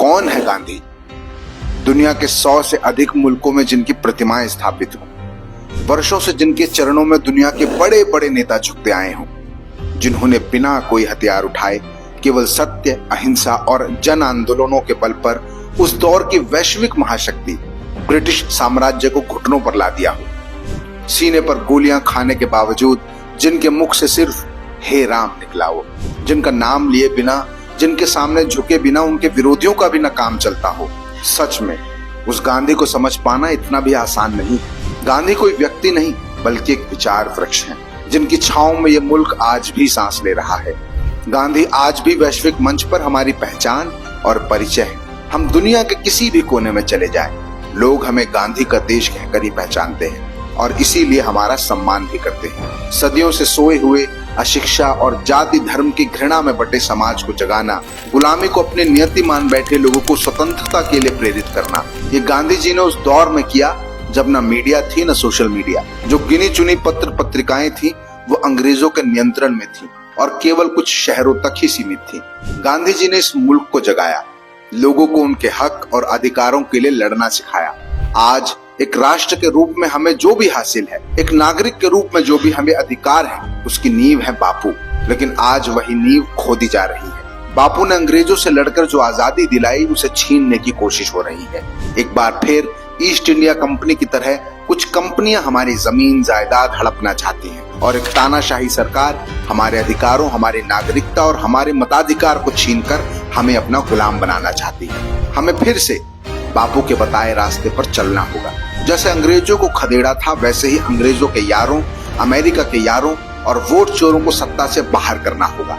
कौन है गांधी? दुनिया के 100 से अधिक मुल्कों में जिनकी प्रतिमाएं स्थापित हों, वर्षों से जिनके चरणों में दुनिया के बड़े बड़े नेता झुकते आए हों, जिन्होंने बिना कोई हथियार उठाए केवल सत्य, अहिंसा और जन आंदोलनों के बल पर उस दौर की वैश्विक महाशक्ति ब्रिटिश साम्राज्य को घुटनों पर ला दिया हो, सीने पर गोलियां खाने के बावजूद जिनके मुख से सिर्फ हे राम निकला हो, जिनका नाम लिए बिना, जिनके सामने झुके बिना उनके विरोधियों का भी न काम चलता हो। सच में उस गांधी को समझ पाना इतना भी आसान नहीं। गांधी कोई व्यक्ति नहीं बल्कि एक विचार वृक्ष है, जिनकी छांव में ये मुल्क आज भी सांस ले रहा है। गांधी आज भी वैश्विक मंच पर हमारी पहचान और परिचय है। हम दुनिया के किसी भी कोने में चले जाएं, लोग हमें गांधी का देश कहकर ही पहचानते हैं और इसीलिए हमारा सम्मान भी करते हैं। सदियों से सोए हुए अशिक्षा और जाति धर्म की घृणा में बटे समाज को जगाना, गुलामी को अपनी नियति मान बैठे लोगों को स्वतंत्रता के लिए प्रेरित करना, ये गांधी जी ने उस दौर में किया जब न मीडिया थी न सोशल मीडिया। जो गिनी चुनी पत्र पत्रिकाएं थी वो अंग्रेजों के नियंत्रण में थी और केवल कुछ शहरों तक ही सीमित थी। गांधी जी ने इस मुल्क को जगाया, लोगों को उनके हक और अधिकारों के लिए लड़ना सिखाया। आज एक राष्ट्र के रूप में हमें जो भी हासिल है, एक नागरिक के रूप में जो भी हमें अधिकार है, उसकी नींव है बापू। लेकिन आज वही नींव खोदी जा रही है। बापू ने अंग्रेजों से लड़कर जो आजादी दिलाई उसे छीनने की कोशिश हो रही है। एक बार फिर ईस्ट इंडिया कंपनी की तरह कुछ कंपनियां हमारी जमीन जायदाद हड़पना चाहती हैं और एक तानाशाही सरकार हमारे अधिकारों, हमारी नागरिकता और हमारे मताधिकार को छीनकर हमें अपना गुलाम बनाना चाहती है। हमें फिर से बापू के बताए रास्ते पर चलना होगा। जैसे अंग्रेजों को खदेड़ा था, वैसे ही अंग्रेजों के यारों, अमेरिका के यारों और वोट चोरों को सत्ता से बाहर करना होगा।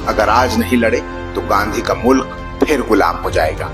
अगर आज नहीं लड़े तो गांधी का मुल्क फिर गुलाम हो जाएगा।